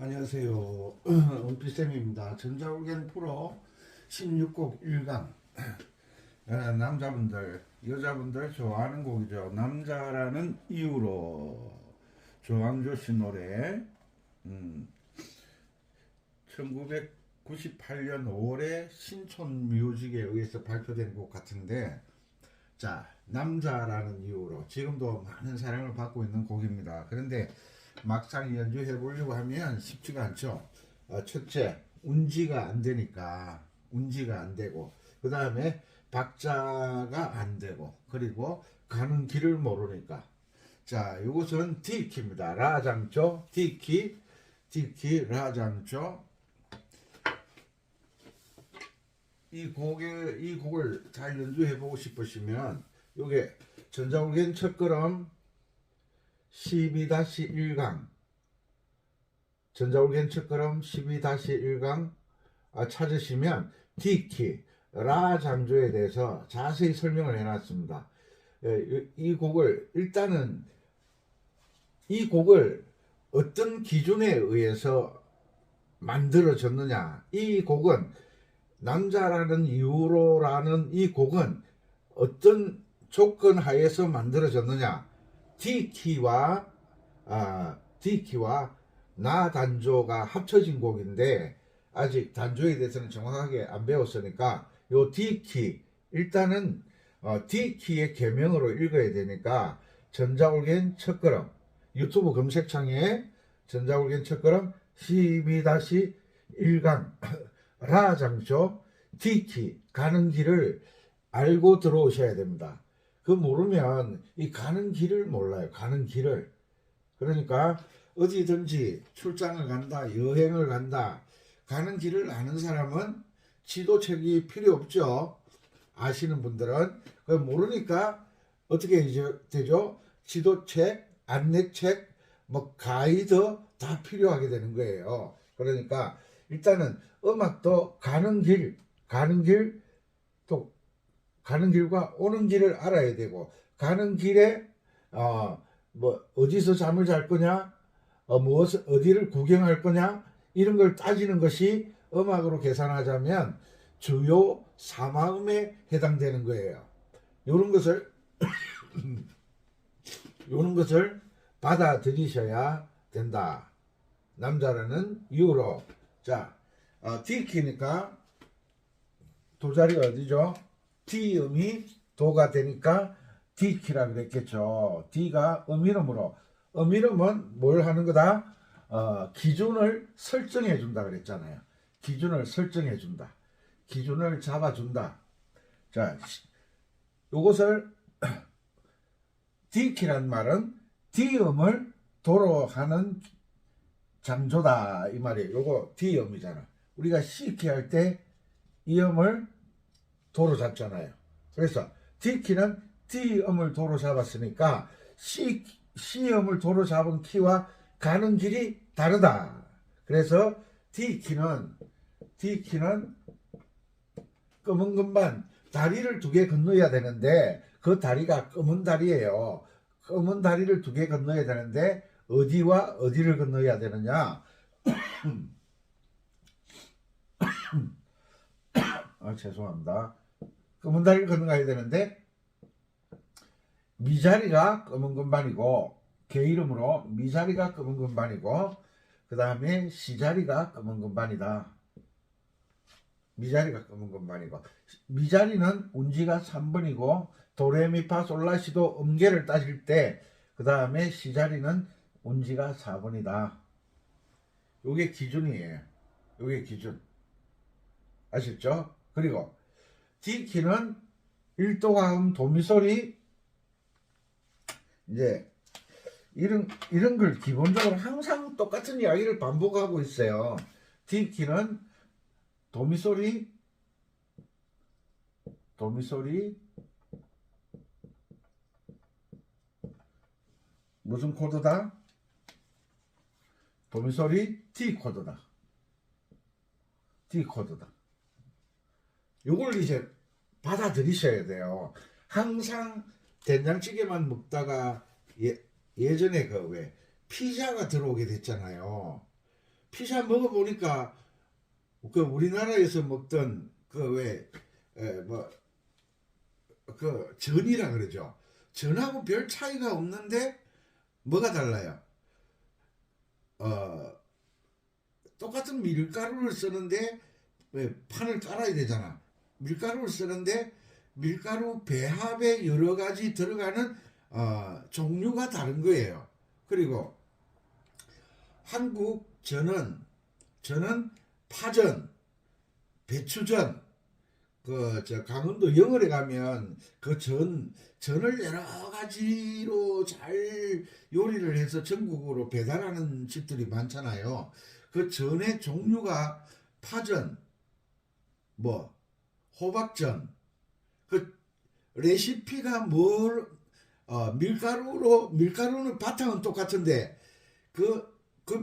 안녕하세요. 은피쌤입니다. 전자올겐 프로 16곡 1강. 남자분들, 여자분들 좋아하는 곡이죠. 남자라는 이유로. 조항조 씨 노래. 1998년 5월에 신촌뮤직에 의해서 발표된 곡 같은데, 자, 남자라는 이유로 지금도 많은 사랑을 받고 있는 곡입니다. 그런데 막상 연주해 보려고 하면 쉽지가 않죠. 첫째, 운지가 안 되니까, 운지가 안 되고, 그 다음에 박자가 안 되고, 그리고 가는 길을 모르니까. 자, 이것은 D키입니다. 라장조, D키, D키, 라장조. 이 곡을 잘 연주해 보고 싶으시면, 요게 전자올겐 첫걸음 12-1강, 전자올겐 첫걸음 12-1강 찾으시면 D키, 라 장조에 대해서 자세히 설명을 해놨습니다. 이 곡을 일단은 이 곡을 어떤 기준에 의해서 만들어졌느냐, 이 곡은 남자라는 이유로라는 이 곡은 어떤 조건 하에서 만들어졌느냐, D키와 나 단조가 합쳐진 곡인데 아직 단조에 대해서는 정확하게 안 배웠으니까 요 D키, 일단은 D키의 개명으로 읽어야 되니까 전자올겐 첫걸음, 유튜브 검색창에 전자올겐 첫걸음 12-1강 라 장조 D키 가는 길을 알고 들어오셔야 됩니다. 그 모르면 이 가는 길을 몰라요. 가는 길을. 그러니까 어디든지 출장을 간다, 여행을 간다, 가는 길을 아는 사람은 지도책이 필요 없죠. 아시는 분들은. 그 모르니까 어떻게 되죠? 지도책, 안내책, 뭐 가이드 다 필요하게 되는 거예요. 그러니까 일단은 음악도 가는 길, 또 가는 길과 오는 길을 알아야 되고, 가는 길에 뭐 어디서 잠을 잘 거냐, 무엇을 어디를 구경할 거냐, 이런 걸 따지는 것이 음악으로 계산하자면 주요 4마음에 해당되는 거예요. 요런 것을 받아들이셔야 된다. 남자라는 이유로. 자, D키니까 도자리가 어디죠? D음이 도가 되니까 D키라 그랬겠죠. D가 음이름으로. 음이름은 뭘 하는 거다? 기준을 설정해 준다 그랬잖아요. 기준을 설정해 준다. 기준을 잡아준다. 자, 요것을 D키란 말은 D음을 도로 하는 장조다 이 말이에요. 요거 D음이잖아. 우리가 C키 할 때 이 음을 도로 잡잖아요. 그래서 D키는 D음을 도로 잡았으니까 C음을 도로 잡은 키와 가는 길이 다르다. 그래서 D키는 검은 금반, 다리를 2개 건너야 되는데 그 다리가 검은 다리예요. 검은 다리를 2개 건너야 되는데 어디와 어디를 건너야 되느냐? 죄송합니다. 검은 다리를 건너가야 되는데 미자리가 검은 금반이고, 개 이름으로 미자리가 검은 금반이고, 그 다음에 시자리가 검은 금반이다. 미자리가 검은 금반이고, 미자리는 운지가 3번이고 도레미파솔라시도 음계를 따질 때 그 다음에 시자리는 운지가 4번이다. 요게 기준이에요. 요게 기준. 아셨죠? 그리고 D키는 1도가음 도미소리, 이제 이런 걸 기본적으로 항상 똑같은 이야기를 반복하고 있어요. D키는 도미소리, 무슨 코드다? 도미소리 D 코드다. 요걸 이제 받아들이셔야 돼요. 항상 된장찌개만 먹다가 예전에 그 왜 피자가 들어오게 됐잖아요. 피자 먹어보니까 그 우리나라에서 먹던 그 왜 뭐 그 전이라 그러죠. 전하고 별 차이가 없는데 뭐가 달라요? 어, 똑같은 밀가루를 쓰는데 왜 판을 깔아야 되잖아. 밀가루를 쓰는데 밀가루 배합에 여러 가지 들어가는 종류가 다른 거예요. 그리고 한국 저는 파전, 배추전, 그 저 강원도 영월에 가면 그 전을 여러 가지로 잘 요리를 해서 전국으로 배달하는 집들이 많잖아요. 그 전의 종류가 파전, 뭐 호박전, 그 레시피가 밀가루는 바탕은 똑같은데 그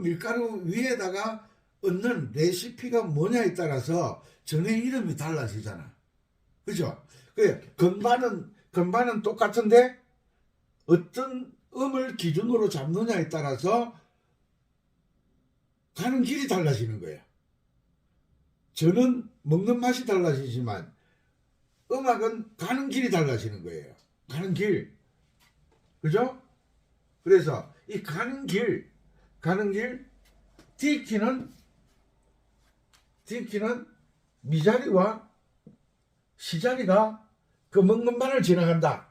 밀가루 위에다가 얻는 레시피가 뭐냐에 따라서 전의 이름이 달라지잖아. 그죠? 그 건반은 똑같은데 어떤 음을 기준으로 잡느냐에 따라서 가는 길이 달라지는 거예요. 저는 먹는 맛이 달라지지만 음악은 가는 길이 달라지는 거예요. 가는 길. 그죠? 그래서 이 가는 길, 디키는 미자리와 시자리가 그 먹는 반을 지나간다.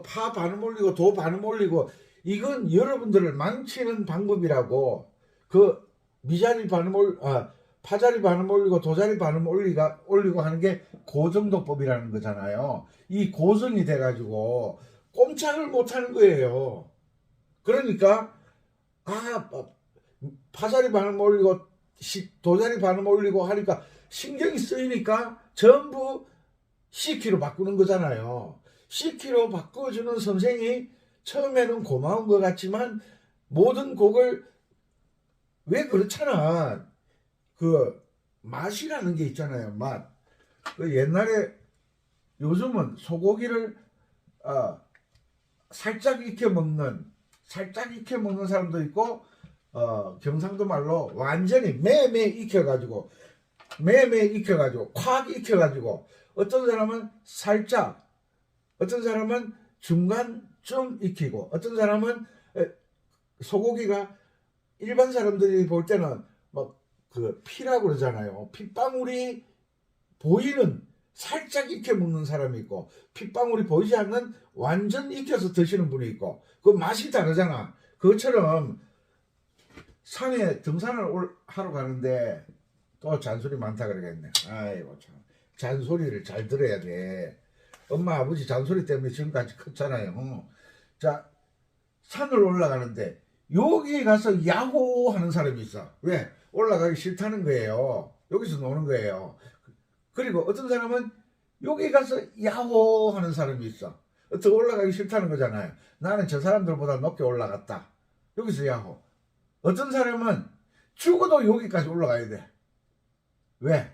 파 반음 올리고 도 반음 올리고 이건 여러분들을 망치는 방법이라고. 그 미자리 반음 파자리 반음 올리고 도자리 반음 올리고 하는 게 고정도법이라는 거잖아요. 이 고정이 돼가지고 꼼짝을 못하는 거예요. 그러니까 파자리 반음 올리고 도자리 반음 올리고 하니까 신경이 쓰이니까 전부 C키로 바꾸는 거잖아요. C키로 바꿔주는 선생이 처음에는 고마운 것 같지만 모든 곡을 왜 그렇잖아. 그 맛이라는 게 있잖아요. 맛. 그 옛날에 요즘은 소고기를 살짝 익혀 먹는 사람도 있고 경상도 말로 완전히 매매 익혀가지고 콱 익혀가지고 어떤 사람은 살짝, 어떤 사람은 중간쯤 익히고, 어떤 사람은 소고기가 일반 사람들이 볼 때는 막 그 피라고 그러잖아요. 핏방울이 보이는 살짝 익혀 먹는 사람이 있고, 핏방울이 보이지 않는 완전 익혀서 드시는 분이 있고, 그 맛이 다르잖아. 그것처럼 산에 등산을 하러 가는데 또 잔소리 많다 그러겠네. 아이고 참, 잔소리를 잘 들어야 돼. 엄마 아버지 잔소리 때문에 지금까지 컸잖아요. 자, 산을 올라가는데 여기에 가서 야호 하는 사람이 있어. 왜? 올라가기 싫다는 거예요. 여기서 노는 거예요. 그리고 어떤 사람은 여기 가서 야호 하는 사람이 있어. 더 올라가기 싫다는 거잖아요. 나는 저 사람들보다 높게 올라갔다. 여기서 야호. 어떤 사람은 죽어도 여기까지 올라가야 돼. 왜?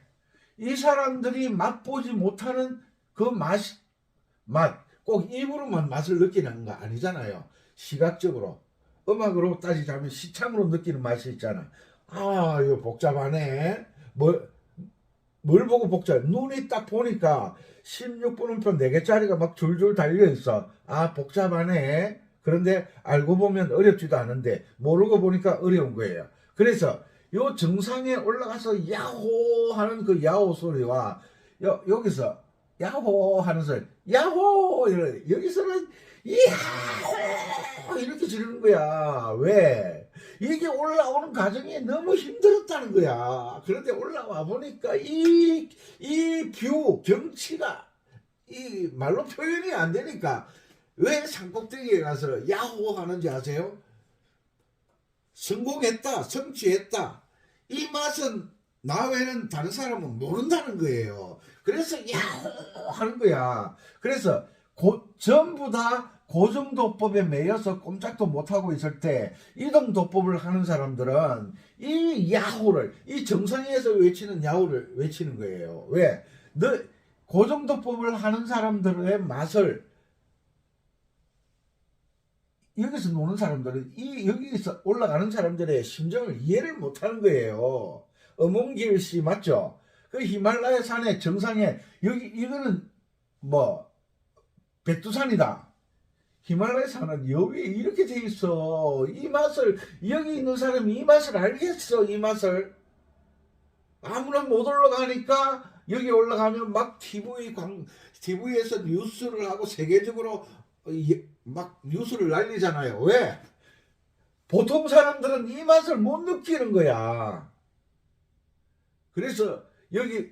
이 사람들이 맛보지 못하는 그 꼭 입으로만 맛을 느끼는 거 아니잖아요. 시각적으로, 음악으로 따지자면 시창으로 느끼는 맛이 있잖아. 이거 복잡하네. 뭘 보고 복잡해? 눈이 딱 보니까 16분음표 4개짜리가 막 줄줄 달려있어. 복잡하네. 그런데 알고 보면 어렵지도 않은데 모르고 보니까 어려운 거예요. 그래서 요 정상에 올라가서 야호 하는 그 야호 소리와 여기서 야호 하는 소리, 야호 여기서는 야호 이렇게 지르는 거야. 왜? 이게 올라오는 과정이 너무 힘들었다는 거야. 그런데 올라와 보니까 이 경치가 이 말로 표현이 안 되니까 왜 산꼭대기에 가서 야호 하는지 아세요? 성공했다, 성취했다. 이 맛은 나 외에는 다른 사람은 모른다는 거예요. 그래서 야호 하는 거야. 그래서 전부 다 고정도법에 매여서 꼼짝도 못하고 있을 때 이동도법을 하는 사람들은 이 야호를, 이 정상에서 외치는 야호를 외치는 거예요. 왜? 고정도법을 하는 사람들의 맛을 여기서 노는 사람들은 여기서 올라가는 사람들의 심정을 이해를 못하는 거예요. 어몽길 씨 맞죠? 그 히말라야 산의 정상에 이거는 뭐 백두산이다. 히말라야 산은 여기에 이렇게 돼 있어. 이 맛을 여기 있는 사람이 이 맛을 알겠어. 이 맛을 아무나 못 올라가니까 여기 올라가면 막 TV에서 뉴스를 하고 세계적으로 막 뉴스를 날리잖아요. 왜? 보통 사람들은 이 맛을 못 느끼는 거야. 그래서 여기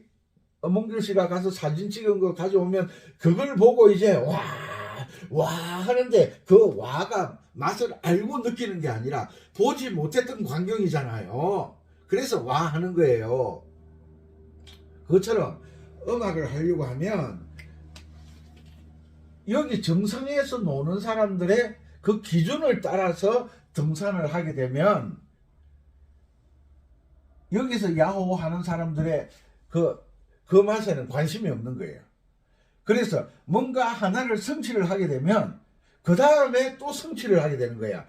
몽길 씨가 가서 사진 찍은 거 가져오면 그걸 보고 이제 와 하는데 그 와가 맛을 알고 느끼는 게 아니라 보지 못했던 광경이잖아요. 그래서 와 하는 거예요. 그것처럼 음악을 하려고 하면 여기 정상에서 노는 사람들의 그 기준을 따라서 등산을 하게 되면 여기서 야호 하는 사람들의 그 맛에는 관심이 없는 거예요. 그래서 뭔가 하나를 성취를 하게 되면 그 다음에 또 성취를 하게 되는 거야.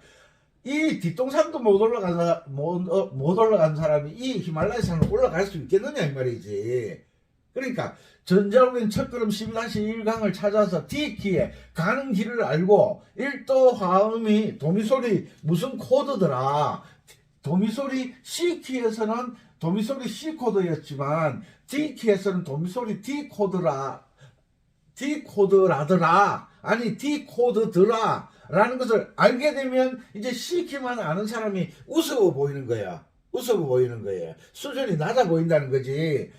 이 뒷동산도 못 올라간 사람이 이 히말라야 산을 올라갈 수 있겠느냐 이 말이지. 그러니까 전자옥인 첫걸음 12-1강을 찾아서 D키에 가는 길을 알고 1도 화음이 도미소리 무슨 코드더라. 도미소리 C키에서는 도미소리 C 코드였지만 D키에서는 도미소리 D 코드라더라. 아니 D 코드더라 라는 것을 알게 되면 이제 C키만 아는 사람이 우스워 보이는 거야. 우스워 보이는 거예요. 수준이 낮아 보인다는 거지.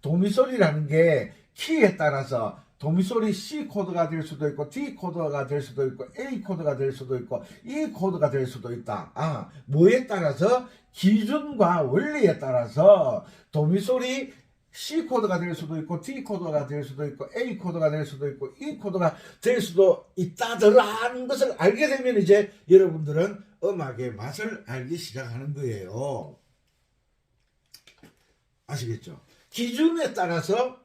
도미소리라는 게 키에 따라서 도미소리 C 코드가 될 수도 있고 D 코드가 될 수도 있고 A 코드가 될 수도 있고 E 코드가 될 수도 있다. 뭐에 따라서 기준과 원리에 따라서 도미소리 C 코드가 될 수도 있고 D 코드가 될 수도 있고 A 코드가 될 수도 있고 E 코드가 될 수도 있다더라는 것을 알게 되면 이제 여러분들은 음악의 맛을 알기 시작하는 거예요. 아시겠죠? 기준에 따라서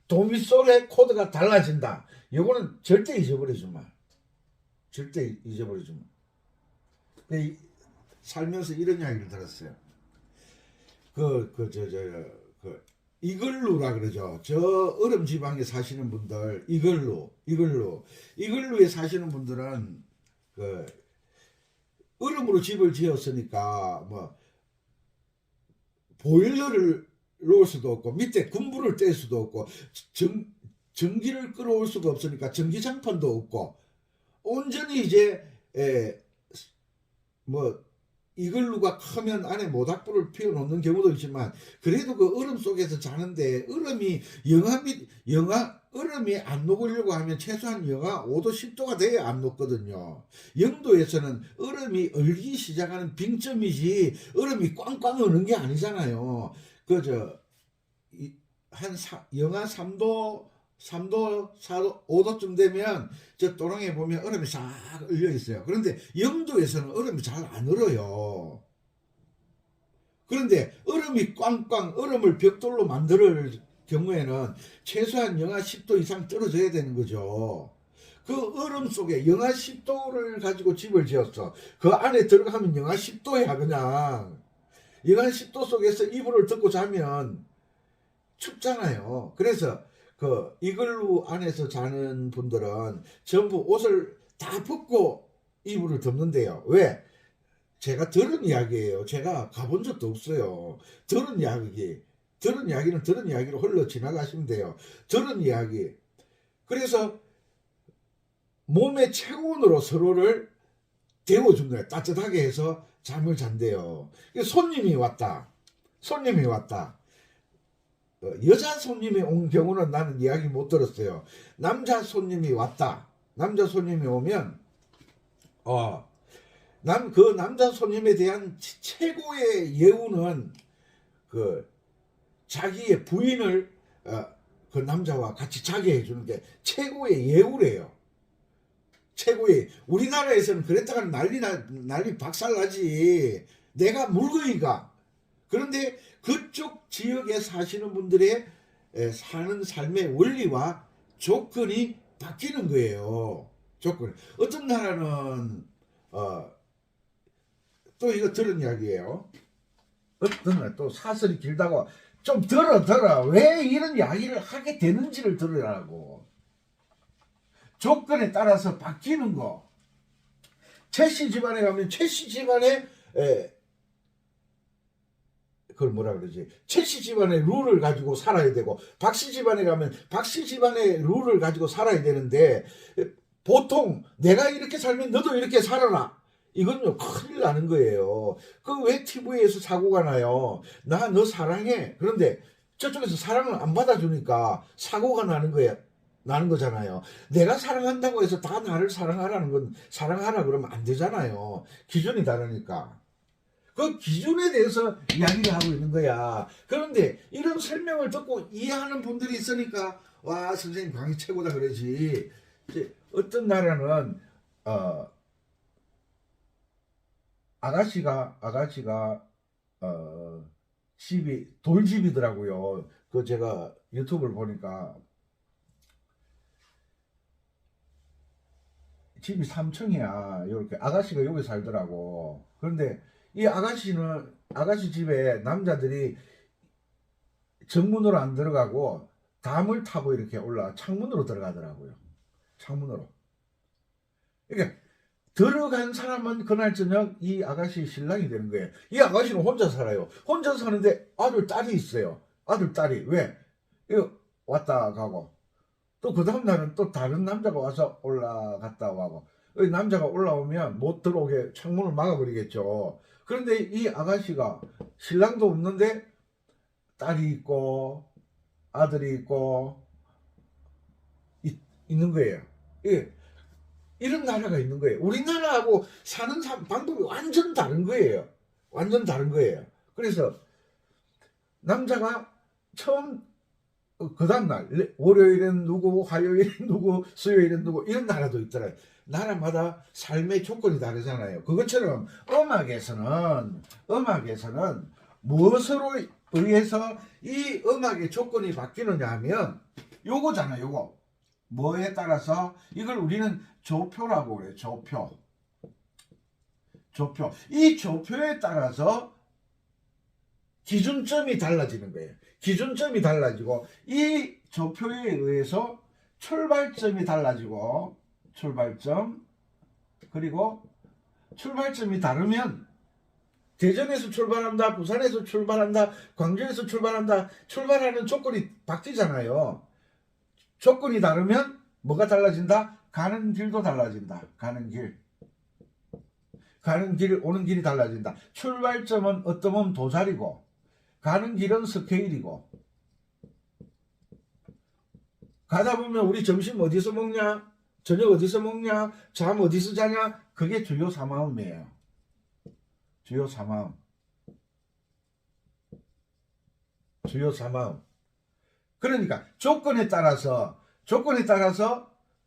도미솔의 코드가 달라진다. 이거는 절대 잊어버리지 마. 절대 잊어버리지 마. 살면서 이런 이야기를 들었어요. 이글루라 그러죠. 저 얼음 지방에 사시는 분들, 이글루에 사시는 분들은 얼음으로 집을 지었으니까 뭐 보일러를 놓을 수도 없고 밑에 군부를 뗄 수도 없고 전기를 끌어올 수가 없으니까 전기장판도 없고 온전히 이제 이글루가 크면 안에 모닥불을 피워놓는 경우도 있지만 그래도 그 얼음 속에서 자는데 얼음이 얼음이 안 녹으려고 하면 최소한 영하 5도 10도가 돼야 안 녹거든요. 영도에서는 얼음이 얼기 시작하는 빙점이지 얼음이 꽝꽝 오는 게 아니잖아요. 영하 3도, 4도, 5도쯤 되면 저 도랑에 보면 얼음이 싹 얼려 있어요. 그런데 영도에서는 얼음이 잘 안 얼어요. 그런데 얼음이 꽝꽝 얼음을 벽돌로 만들 경우에는 최소한 영하 10도 이상 떨어져야 되는 거죠. 그 얼음 속에 영하 10도를 가지고 집을 지었어. 그 안에 들어가면 영하 10도야 그냥. 영하 10도 속에서 이불을 덮고 자면 춥잖아요. 그래서 이글루 안에서 자는 분들은 전부 옷을 다 벗고 이불을 덮는데요. 왜? 제가 들은 이야기예요. 제가 가본 적도 없어요. 들은 이야기는 들은 이야기로 흘러 지나가시면 돼요. 들은 이야기. 그래서 몸의 체온으로 서로를 데워준 거예요. 따뜻하게 해서 잠을 잔대요. 손님이 왔다. 여자 손님이 온 경우는 나는 이야기 못 들었어요. 남자 손님이 왔다. 남자 손님이 오면 그 남자 손님에 대한 최고의 예우는 자기의 부인을 그 남자와 같이 자게 해주는 게 최고의 예우래요. 우리나라에서는 그랬다가는 난리 박살나지. 내가 물거이가. 그런데 그쪽 지역에 사시는 분들의 사는 삶의 원리와 조건이 바뀌는 거예요. 어떤 나라는 또 이거 들은 이야기예요. 어떤 날 또 사설이 길다고 좀 들어 왜 이런 이야기를 하게 되는지를 들으라고. 조건에 따라서 바뀌는 거. 최씨 집안에 가면 최씨 집안에 그걸 뭐라 그러지? 최씨 집안의 룰을 가지고 살아야 되고 박씨 집안에 가면 박씨 집안의 룰을 가지고 살아야 되는데 보통 내가 이렇게 살면 너도 이렇게 살아라. 이건요 큰일 나는 거예요. 그 왜 TV에서 사고가 나요? 나 너 사랑해. 그런데 저쪽에서 사랑을 안 받아주니까 사고가 나는 거잖아요. 내가 사랑한다고 해서 다 나를 사랑하라 그러면 안 되잖아요. 기준이 다르니까. 그 기준에 대해서 이야기를 하고 있는 거야. 그런데 이런 설명을 듣고 이해하는 분들이 있으니까 와 선생님 강의 최고다 그러지. 이제 어떤 나라는 아가씨가 집이 돌집이더라고요. 그 제가 유튜브를 보니까 집이 3층이야. 이렇게 아가씨가 여기 살더라고. 그런데 이 아가씨 집에 남자들이 정문으로 안 들어가고 담을 타고 이렇게 창문으로 들어가더라고요. 창문으로. 그러니까 들어간 사람은 그날 저녁 이 아가씨 신랑이 되는 거예요. 이 아가씨는 혼자 살아요. 혼자 사는데 아들 딸이 있어요. 아들 딸이 왜? 이거 왔다 가고 또 그 다음 날은 또 다른 남자가 와서 올라갔다 가고 남자가 올라오면 못 들어오게 창문을 막아버리겠죠. 그런데 이 아가씨가 신랑도 없는데 딸이 있고 아들이 있고 있는 거예요. 이런 나라가 있는 거예요. 우리나라하고 사는 방법이 완전 다른 거예요. 완전 다른 거예요. 그래서 남자가 처음 그 다음날 월요일엔 누구, 화요일엔 누구, 수요일엔 누구 이런 나라도 있더라고요. 나라마다 삶의 조건이 다르잖아요. 그것처럼 음악에서는 무엇으로 의해서 이 음악의 조건이 바뀌느냐 하면 요거잖아요. 요거 뭐에 따라서 이걸 우리는 조표라고 그래요. 조표. 이 조표에 따라서 기준점이 달라지는 거예요. 기준점이 달라지고 이 조표에 의해서 출발점이 달라지고 그리고 출발점이 다르면 대전에서 출발한다, 부산에서 출발한다, 광주에서 출발한다. 출발하는 조건이 바뀌잖아요. 조건이 다르면 뭐가 달라진다? 가는 길도 달라진다. 가는 길, 오는 길이 달라진다. 출발점은 어떠면 도자리고 가는 길은 스케일이고 가다 보면 우리 점심 어디서 먹냐? 저녁 어디서 먹냐? 잠 어디서 자냐? 그게 주요 사마음이에요. 주요 사마음. 그러니까 조건에 따라서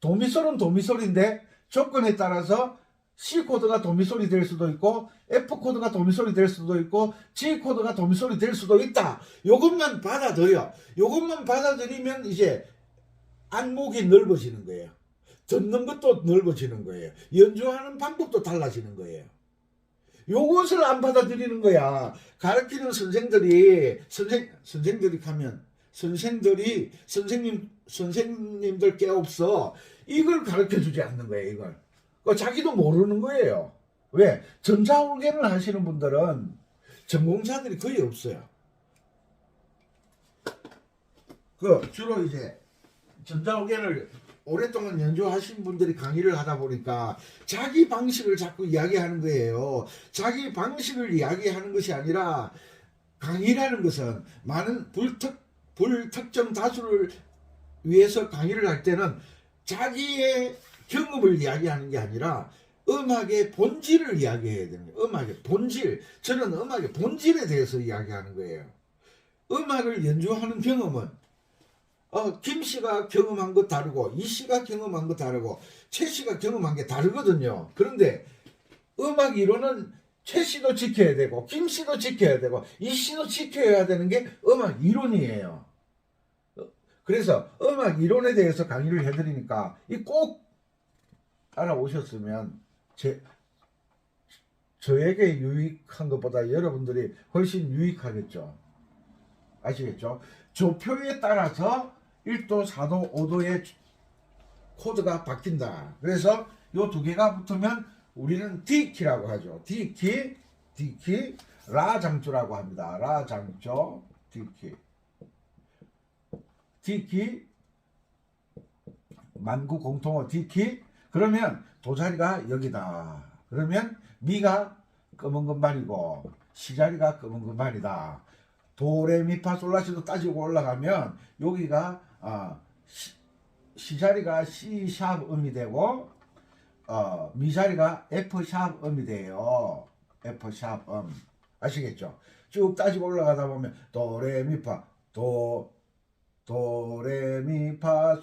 도미솔은 도미솔인데 조건에 따라서 C코드가 도미솔이 될 수도 있고 F코드가 도미솔이 될 수도 있고 G코드가 도미솔이 될 수도 있다. 요것만 받아들여. 요것만 받아들이면 이제 안목이 넓어지는 거예요. 듣는 것도 넓어지는 거예요. 연주하는 방법도 달라지는 거예요. 요것을 안 받아들이는 거야. 가르치는 선생님들이 가면 선생님들 게 없어. 이걸 가르쳐 주지 않는 거예요. 이걸. 자기도 모르는 거예요. 왜? 전자올게를 하시는 분들은 전공자들이 거의 없어요. 주로 이제 전자올게를 오랫동안 연주하신 분들이 강의를 하다 보니까 자기 방식을 자꾸 이야기하는 거예요. 자기 방식을 이야기하는 것이 아니라 강의라는 것은 많은 불특정 다수를 위해서 강의를 할 때는 자기의 경험을 이야기하는 게 아니라 음악의 본질을 이야기해야 되는 거예요. 음악의 본질. 저는 음악의 본질에 대해서 이야기하는 거예요. 음악을 연주하는 경험은 김 씨가 경험한 것 다르고 이 씨가 경험한 것 다르고 최 씨가 경험한 게 다르거든요. 그런데 음악 이론은 최 씨도 지켜야 되고 김 씨도 지켜야 되고 이 씨도 지켜야 되는 게 음악 이론이에요. 그래서 음악 이론에 대해서 강의를 해드리니까 꼭 따라오셨으면 저에게 유익한 것보다 여러분들이 훨씬 유익하겠죠. 아시겠죠? 조표에 따라서 1도, 4도, 5도의 코드가 바뀐다. 그래서 요 두 개가 붙으면 우리는 D키라고 하죠. D키, D키, 라장조라고 합니다. 라장조, D키. D키, 만구 공통어 D키. 그러면 도자리가 여기다. 그러면 미가 검은 금발이고 시자리가 검은 금발이다. 도레미파솔라시도 따지고 올라가면 여기가 시자리가 C샵 음이 되고 미자리가 F샵 음이 돼요. F샵 음. 아시겠죠? 쭉 따지고 올라가다 보면 도레미파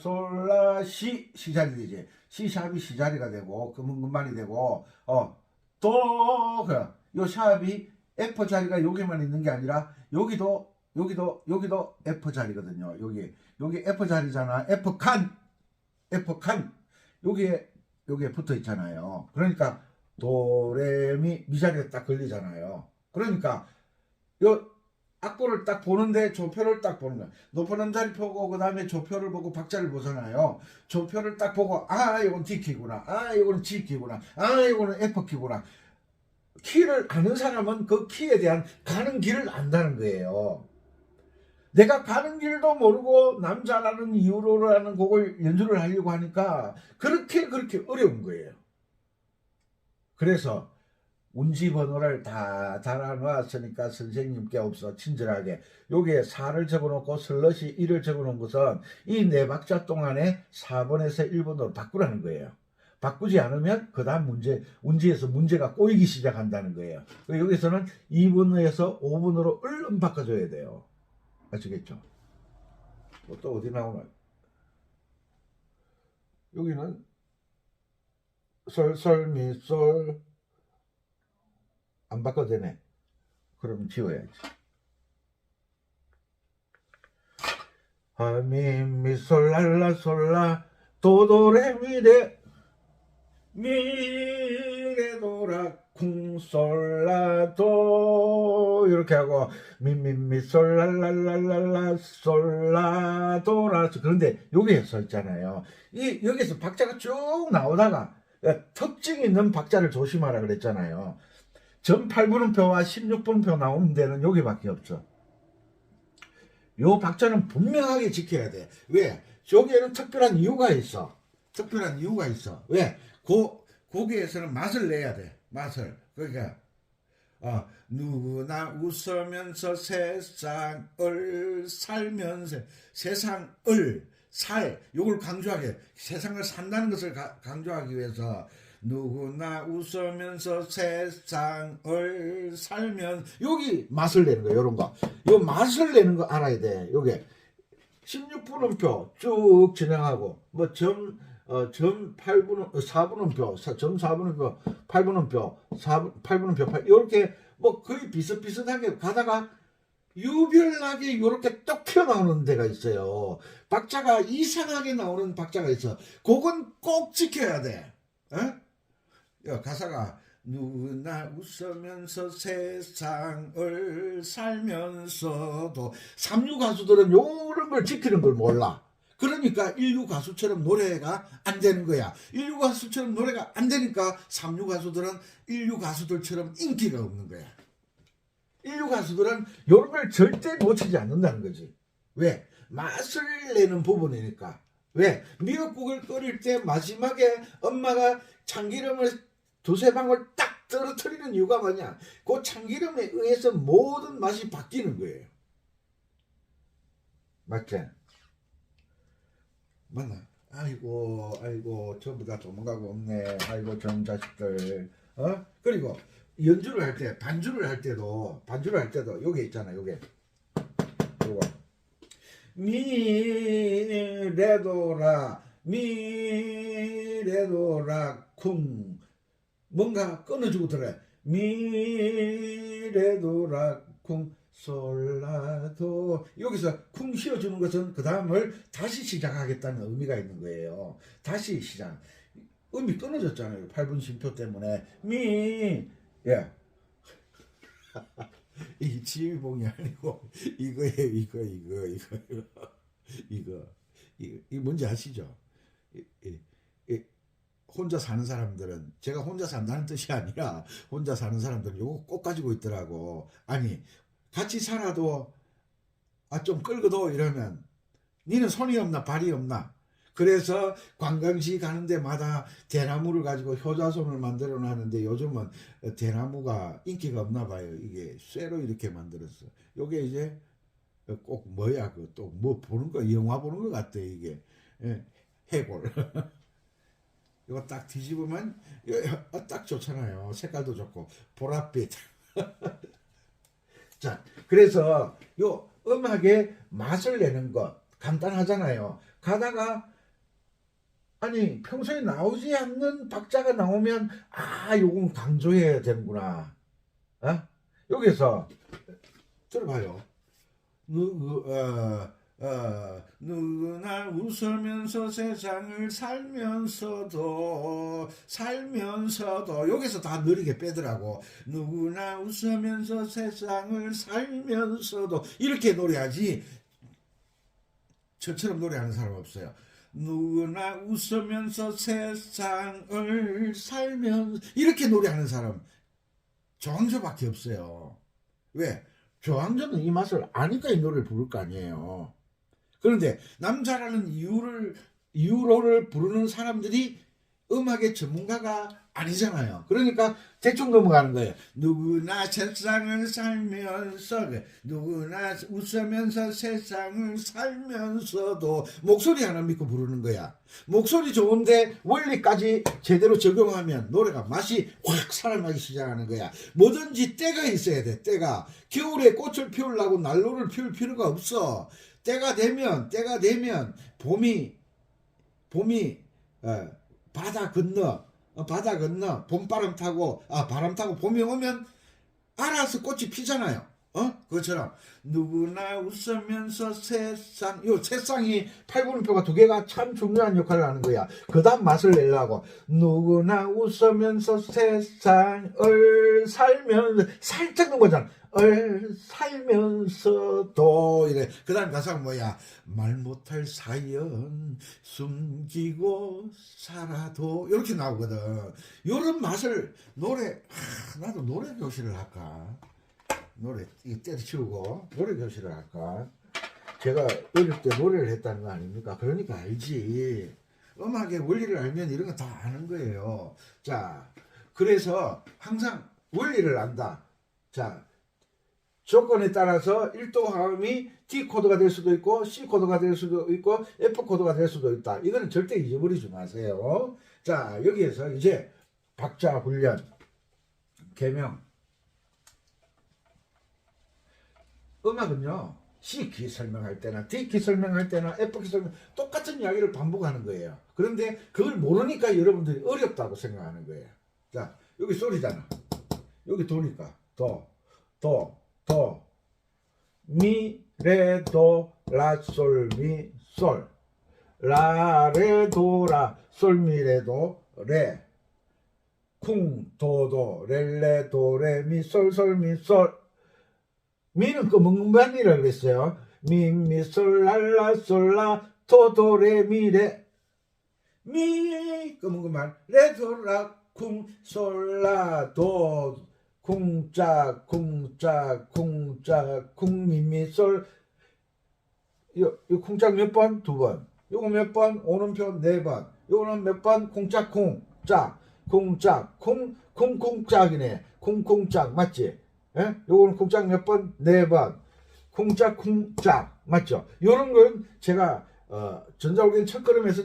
도레미파솔라시 시자리 되지. C샵이 시자리가 되고 금은 금반이 되고 요 샵이 F 자리가 여기만 있는 게 아니라 여기도 F 자리거든요. 여기 F 자리잖아. F 칸 여기에 붙어 있잖아요. 그러니까 도레미 미자리가 딱 걸리잖아요. 그러니까 요 악보를 딱 보는데 조표를 딱 보는 거야. 높은 음자리 보고 그 다음에 조표를 보고 박자를 보잖아요. 조표를 딱 보고 이건 D키구나. 이거는 G키구나. 이거는 F키구나. 키를 아는 사람은 그 키에 대한 가는 길을 안다는 거예요. 내가 가는 길도 모르고 남자라는 이유로라는 곡을 연주를 하려고 하니까 그렇게 어려운 거예요. 그래서 운지 번호를 다 달아놨으니까 선생님께 없어 친절하게 여기에 4를 적어놓고 슬러시 1을 적어놓은 것은 이 4박자 동안에 4번에서 1번으로 바꾸라는 거예요. 바꾸지 않으면 그 다음 운지에서 문제가 꼬이기 시작한다는 거예요. 여기서는 2번에서 5번으로 얼른 바꿔줘야 돼요. 아시겠죠? 또 어디 나오나? 여기는 솔, 미, 솔 안 바꿔도 되네. 그럼 지워야지. 미, 미, 솔, 랄라, 솔라, 도, 레, 미, 레, 미, 레, 도, 라, 쿵, 솔, 라, 도 이렇게 하고 미, 미, 미, 솔, 랄랄랄랄라, 솔, 라, 도, 라. 그런데 여기에 서 있잖아요. 여기서 박자가 쭉 나오다가 특징 있는 박자를 조심하라 그랬잖아요. 전 8분음표와 16분음표 나오는 데는 여기밖에 없어. 요 박자는 분명하게 지켜야 돼. 왜? 여기에는 특별한 이유가 있어. 왜? 거기에서는 맛을 내야 돼. 맛을. 그러니까 누구나 웃으면서 세상을 살면서 세상을 요걸 강조하게 세상을 산다는 것을 강조하기 위해서 누구나 웃으면서 세상을 살면 여기 맛을 내는 거야. 요런 거. 요 맛을 내는 거 알아야 돼. 요게 16분음표 쭉 진행하고 점 8분음 4분음표 점 4분음표 8분음표 8분음표 이렇게 거의 비슷비슷하게 가다가 유별나게 이렇게 똑 튀어나오는 데가 있어요. 박자가 이상하게 나오는 박자가 있어. 그건 꼭 지켜야 돼. 가사가 누구나 웃으면서 세상을 살면서도 3류 가수들은 요런 걸 지키는 걸 몰라. 그러니까 1류 가수처럼 노래가 안 되는 거야. 1류 가수처럼 노래가 안 되니까 3류 가수들은 1류 가수들처럼 인기가 없는 거야. 1류 가수들은 요런 걸 절대 놓치지 않는다는 거지. 왜? 맛을 내는 부분이니까. 왜? 미역국을 끓일 때 마지막에 엄마가 참기름을 두세 방울 딱 떨어뜨리는 이유가 뭐냐? 그 참기름에 의해서 모든 맛이 바뀌는 거예요. 맞지? 맞나? 아이고 전부 다 도망가고 없네. 아이고 전 자식들. 그리고 연주를 할 때 반주를 할 때도 요게 있잖아. 요거 미레도라 쿵 뭔가 끊어주고 들어요. 미레도라 쿵 솔라도 여기서 쿵 씌워주는 것은 그 다음을 다시 시작하겠다는 의미가 있는 거예요. 다시 시작. 음이 끊어졌잖아요. 8분 쉼표 때문에 예. 이 지휘봉이 아니고 이거예요. 이거 뭔지 아시죠? 이, 이, 이, 혼자 사는 사람들은 제가 혼자 산다는 뜻이 아니라 혼자 사는 사람들은 요거 꼭 가지고 있더라고. 아니 같이 살아도 좀 끌거도 이러면 니는 손이 없나 발이 없나. 그래서 관광지 가는 데마다 대나무를 가지고 효자손을 만들어 놨는데 요즘은 대나무가 인기가 없나 봐요. 이게 쇠로 이렇게 만들었어. 요게 이제 꼭 뭐야 그 또 뭐 보는 거 영화 보는 것 같아 이게. 예, 해골. 이거 딱 뒤집으면 딱 좋잖아요. 색깔도 좋고 보랏빛. 자, 그래서 요 음악의 맛을 내는 것 간단하잖아요. 가다가 아니 평소에 나오지 않는 박자가 나오면 요건 강조해야 되는구나. 어? 여기서 들어봐요. 누구나 웃으면서 세상을 살면서도 여기서 다 느리게 빼더라고. 누구나 웃으면서 세상을 살면서도 이렇게 노래하지 저처럼 노래하는 사람 없어요. 누구나 웃으면서 세상을 살면서 이렇게 노래하는 사람 조항조밖에 없어요. 왜? 조항조는 이 맛을 아니까 이 노래를 부를 거 아니에요. 그런데 남자라는 이유로를 부르는 사람들이 음악의 전문가가 아니잖아요. 그러니까 대충 넘어가는 거예요. 누구나 세상을 살면서 누구나 웃으면서 세상을 살면서도 목소리 하나 믿고 부르는 거야. 목소리 좋은데 원리까지 제대로 적용하면 노래가 맛이 확 살아나기 시작하는 거야. 뭐든지 때가 있어야 돼. 때가. 겨울에 꽃을 피우려고 난로를 피울 필요가 없어. 때가 되면 봄이 바다 건너 봄바람 타고 바람 타고 봄이 오면 알아서 꽃이 피잖아요. 그것처럼 누구나 웃으면서 세상이 팔굽혀펴가 두 개가 참 중요한 역할을 하는 거야. 그 다음 맛을 내려고 누구나 웃으면서 세상을 살면서 살짝 넘어잖아. 살면서도 이래. 그 다음 가사가 뭐야? 말 못할 사연 숨기고 살아도 이렇게 나오거든. 요런 맛을 나도 노래 교실을 할까? 이거 때려치우고 노래 교실을 할까? 제가 어릴 때 노래를 했다는 거 아닙니까? 그러니까 알지. 음악의 원리를 알면 이런 거 다 아는 거예요. 자, 그래서 항상 원리를 안다. 자, 조건에 따라서 1도 화음이 D 코드가 될 수도 있고 C 코드가 될 수도 있고 F 코드가 될 수도 있다. 이거는 절대 잊어버리지 마세요. 자, 여기에서 이제 박자 훈련, 개명. 음악은요, C키 설명할 때나 D키 설명할 때나 F키 설명 똑같은 이야기를 반복하는 거예요. 그런데 그걸 모르니까 여러분들이 어렵다고 생각하는 거예요. 자, 여기 소리잖아. 여기 도니까 도, 미, 레, 도, 라, 솔, 미, 솔. 라, 레, 도, 라, 솔, 미, 레, 도, 레. 쿵, 도, 레, 도, 레, 미, 솔, 미, 솔. 미는 끄멍만이라고 그랬어요. 미, 솔, 라, 솔, 라, 도, 레, 미, 레. 미, 끄멍만. 레, 도, 라, 쿵, 솔, 라, 도, 쿵짝 쿵미미솔. 요 쿵짝 몇 번? 2번. 요거 몇 번? 오른편 4번. 요거는 몇 번? 쿵짝 쿵짝 쿵짝이네. 쿵짝 맞지? 예? 요거는 쿵짝 몇 번? 4번. 쿵짝 맞죠? 요런 건 제가 전자올긴 첫걸음에서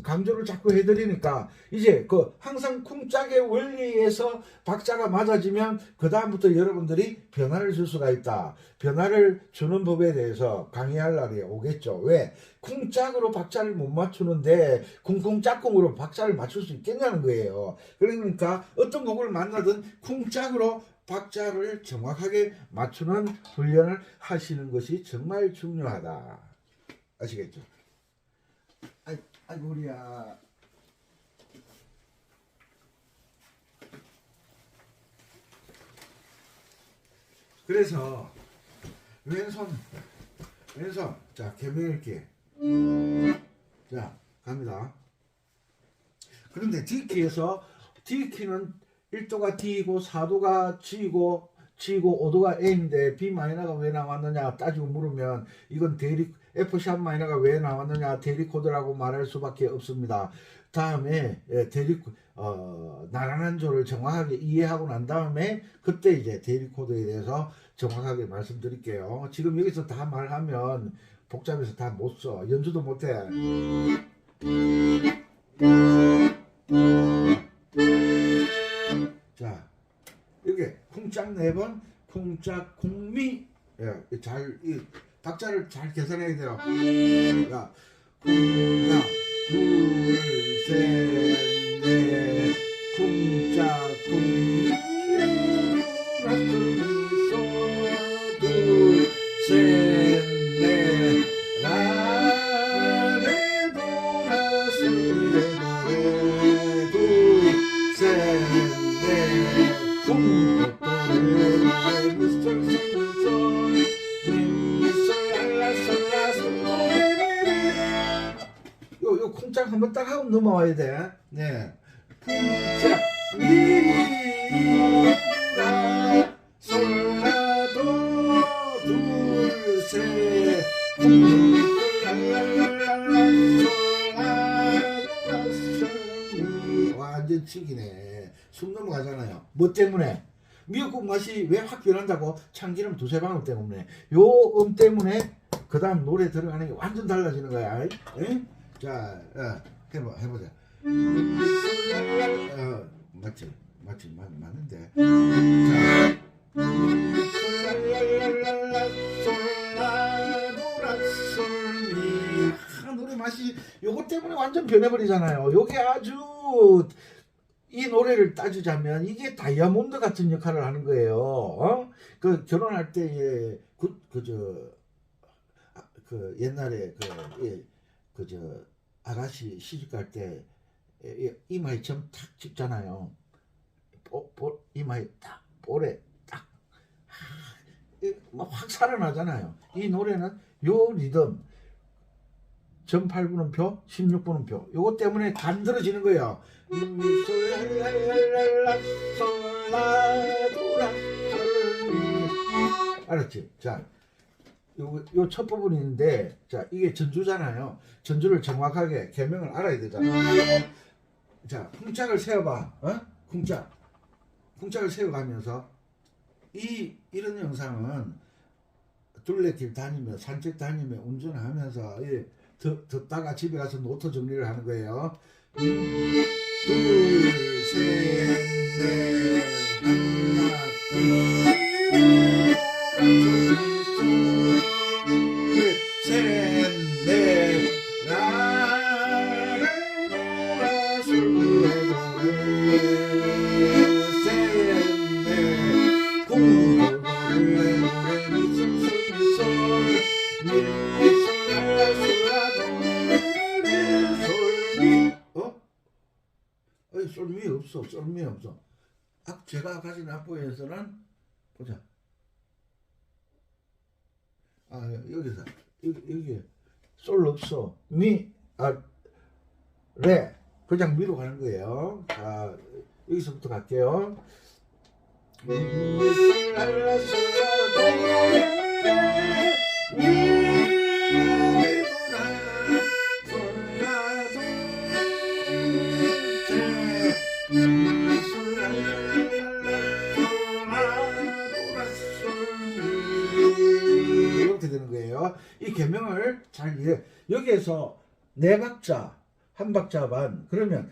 강조를 자꾸 해드리니까 이제 항상 쿵짝의 원리에서 박자가 맞아지면 그 다음부터 여러분들이 변화를 줄 수가 있다. 변화를 주는 법에 대해서 강의할 날이 오겠죠. 왜? 쿵짝으로 박자를 못 맞추는데 쿵짝쿵으로 박자를 맞출 수 있겠냐는 거예요. 그러니까 어떤 곡을 만나든 쿵짝으로 박자를 정확하게 맞추는 훈련을 하시는 것이 정말 중요하다. 아시겠죠? 아이고 우리야. 그래서 왼손 자 개명 읽기 자 갑니다. 그런데 D키에서 D키는 1도가 D이고 4도가 G이고 5도가 A인데 B 마이너가 왜 나왔느냐 따지고 물으면 이건 대리 F샵 마이너가 왜 나왔느냐 대리 코드라고 말할 수밖에 없습니다. 다음에 대리 나란한 조를 정확하게 이해하고 난 다음에 그때 이제 대리 코드에 대해서 정확하게 말씀드릴게요. 지금 여기서 다 말하면 복잡해서 다 못 써. 연주도 못해. 자, 여기 쿵짝 4번, 쿵짝 쿵미. 예, 이 박자를 잘 계산해야 돼요. 자, 쿵짝 둘, 셋, 넷, 쿵짝 쿵미. 둘, 셋, 넷, 라레 도라 솔레 도레 둘, 셋, 넷, 쿵 도레 미솔솔솔 미솔 랄라 솔라 솔레 요 쿵짝 한번 딱 하고 넘어와야 돼. 네, 쿵짝 미라 솔라도 둘, 셋, 완전 치기네. 숨 넘어가잖아요. 뭐 때문에? 미역국 맛이 왜 확 변한다고? 참기름 2-3방울 때문에. 요 때문에 그 다음 노래 들어가는 게 완전 달라지는 거야. 에? 자, 해보자. 맞지? 맞는데. 자. 노래 맛이 요거 때문에 완전 변해버리잖아요. 요게 아주 이 노래를 따지자면 이게 다이아몬드 같은 역할을 하는 거예요. 그 결혼할 때 옛날에 아가씨 시집갈 때 이마에 점 탁 찍잖아요. 이마에 딱 볼에 확 살아나잖아요. 이 노래는 요 리듬 점 8분음 표, 16분음 표 요거 때문에 간들어지는 거예요. 알았지? 자, 요 첫 부분이 있는데 자 이게 전주잖아요. 전주를 정확하게 개명을 알아야 되잖아. 자, 쿵짝을 세워봐. 쿵짝을 세워가면서 이런 영상은 둘레길 다니며 산책 다니며 운전하면서 듣다가 집에 가서 노트 정리를 하는 거예요. 둘, 셋, 넷, 하나, 둘, 셋, 넷, 라레 솔레 솔미 없어. 제가 가진 악보에서는 보자. 여기서 여기 솔 없어. 레 그냥 미로 가는 거예요. 자, 여기서부터 갈게요. 이렇게 되는 거예요. 이 개명을 잘 이해. 여기에서 4박자, 1박자 반. 그러면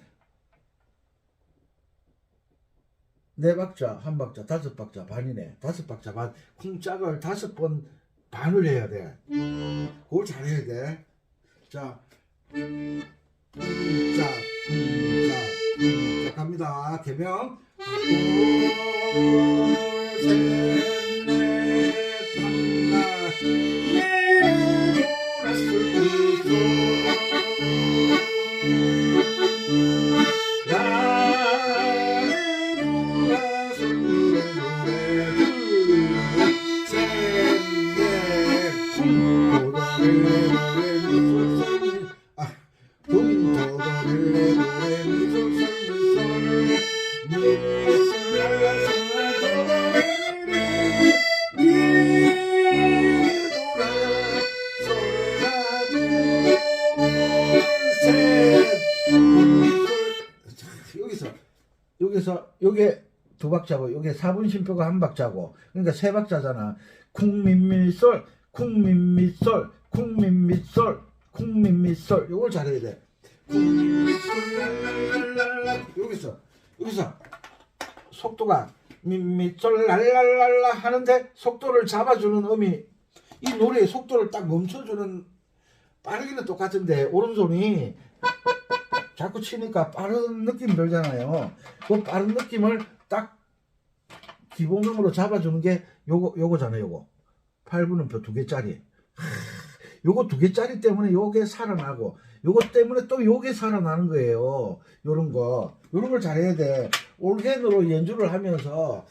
4박자, 1박자, 5박자 반이네. 5박자 반. 쿵짝을 5번 반을 해야 돼. 그걸 잘 해야 돼. 자, 쿵짝. 갑니다. 개명. 여기서 요게 두 박자고 요게 4분 심표가 한 박자고 그러니까 세 박자잖아. 쿵민미솔 쿵민미솔 쿵민미솔 쿵민미솔 요걸 잘해야 돼. 쿵민미솔 랄랄랄랄라 여기서 속도가 민미솔 랄랄랄라 하는데 속도를 잡아주는 음이 이 노래의 속도를 딱 멈춰주는 빠르기는 똑같은데 오른손이 자꾸 치니까 빠른 느낌 들잖아요. 그 빠른 느낌을 딱 기본음으로 잡아주는 게 요거잖아요. 요거 8분음표 2개짜리. 요거 2개짜리 때문에 요게 살아나고 요거 때문에 또 요게 살아나는 거예요. 요런 걸 잘해야 돼. 올겐으로 연주를 하면서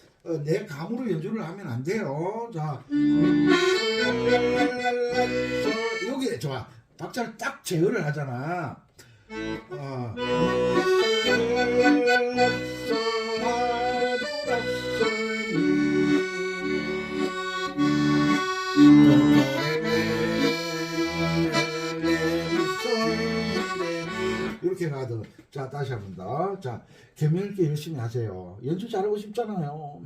내 감으로 연주를 하면 안 돼요. 자, 여기 좋아. 박자를 딱 제어를 하잖아. 이렇게 가도 자 다시 한 번 더. 자 개명 있게 열심히 하세요. 연주 잘하고 싶잖아요.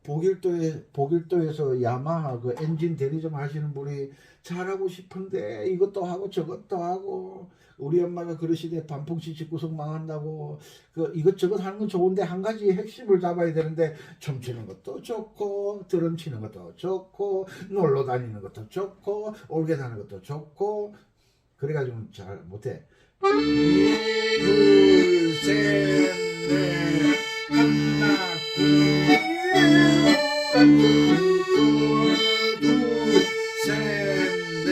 보길도에서 야마하 그 엔진 대리점 하시는 분이 잘하고 싶은데 이것도 하고 저것도 하고 우리 엄마가 그러시대 반풍치 집구석 망한다고 그 이것저것 하는 건 좋은데 한 가지 핵심을 잡아야 되는데 춤추는 것도 좋고 드럼 치는 것도 좋고 놀러 다니는 것도 좋고 올게 다니는 것도 좋고 그래가지고 잘 못해. 둘, 셋, 넷, 하나, 둘, 셋, 넷, 둘, 셋, 넷,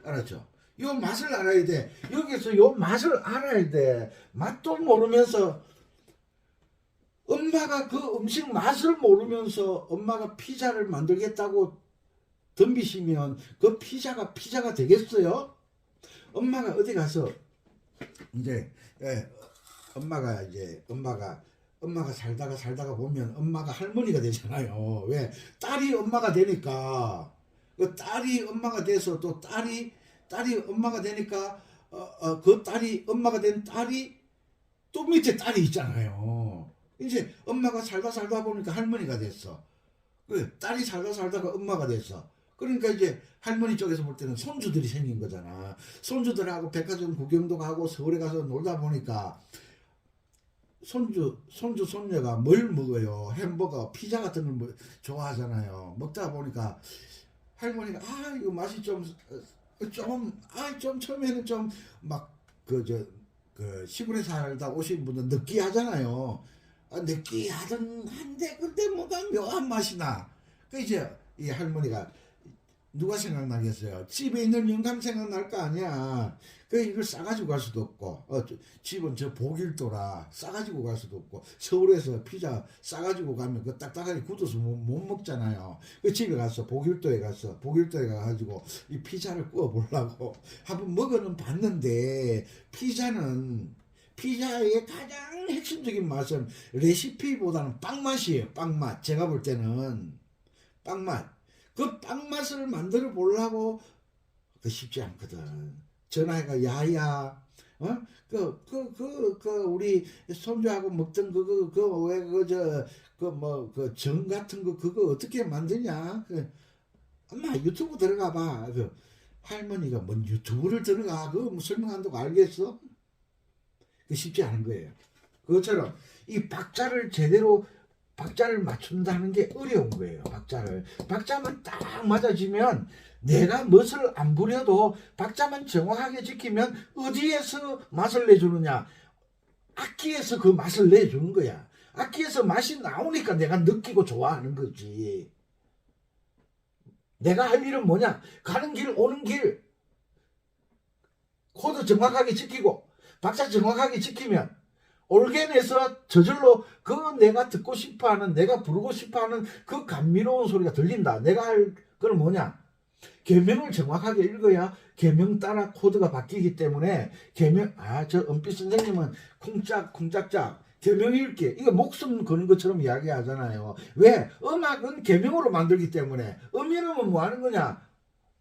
알았죠? 요 맛을 알아야 돼. 여기서 요 맛을 알아야 돼. 맛도 모르면서 엄마가 그 음식 맛을 모르면서 엄마가 피자를 만들겠다고 덤비시면 그 피자가 되겠어요? 엄마가 어디 가서 이제 엄마가 살다가 보면 엄마가 할머니가 되잖아요. 왜? 딸이 엄마가 되니까 그 딸이 엄마가 돼서 또 딸이 엄마가 되니까 그 딸이 엄마가 된 딸이 또 밑에 딸이 있잖아요. 이제 엄마가 살다 보니까 할머니가 됐어. 딸이 살다가 엄마가 됐어. 그러니까 이제 할머니 쪽에서 볼 때는 손주들이 생긴 거잖아. 손주들하고 백화점 구경도 가고 서울에 가서 놀다 보니까 손녀가 뭘 먹어요? 햄버거, 피자 같은 걸 좋아하잖아요. 먹다 보니까 할머니가 이거 맛이 좀 처음에는 좀 막 시골에 살다 오신 분들 느끼하잖아요. 느끼하던데 근데 뭐가 묘한 맛이 나. 그 이제 이 할머니가 누가 생각나겠어요? 집에 있는 영감 생각날 거 아니야. 그 이걸 싸가지고 갈 수도 없고 집은 저 보길도라 싸가지고 갈 수도 없고 서울에서 피자 싸가지고 가면 그 딱딱하게 굳어서 못 먹잖아요. 그 집에 가서 보길도에 가가지고 이 피자를 구워 보려고 한번 먹어는 봤는데 피자의 가장 핵심적인 맛은 레시피보다는 빵맛이에요. 빵맛. 제가 볼 때는 빵맛. 그 빵맛을 만들어 보려고 쉽지 않거든. 전화해가 야야 우리 손주하고 먹던 정 같은 거 그거 어떻게 만드냐? 엄마 유튜브 들어가 봐. 할머니가 뭔 유튜브를 들어가? 그거 뭐 설명한다고 알겠어? 그 쉽지 않은 거예요. 그것처럼 이 박자를 맞춘다는 게 어려운 거예요. 박자만 딱 맞아지면 내가 멋을 안 부려도 박자만 정확하게 지키면 어디에서 맛을 내주느냐? 악기에서 그 맛을 내주는 거야. 악기에서 맛이 나오니까 내가 느끼고 좋아하는 거지. 내가 할 일은 뭐냐? 가는 길 오는 길 코드 정확하게 지키고 박자 정확하게 지키면 올겐에서 저절로 그 내가 듣고 싶어하는, 내가 부르고 싶어하는 그 감미로운 소리가 들린다. 내가 할 건 뭐냐? 계명을 정확하게 읽어야 계명 따라 코드가 바뀌기 때문에 계명, 저 은빛 선생님은 쿵짝쿵짝짝 계명 읽기, 이거 목숨 거는 것처럼 이야기하잖아요. 왜? 음악은 계명으로 만들기 때문에. 음이름은 뭐 하는 거냐?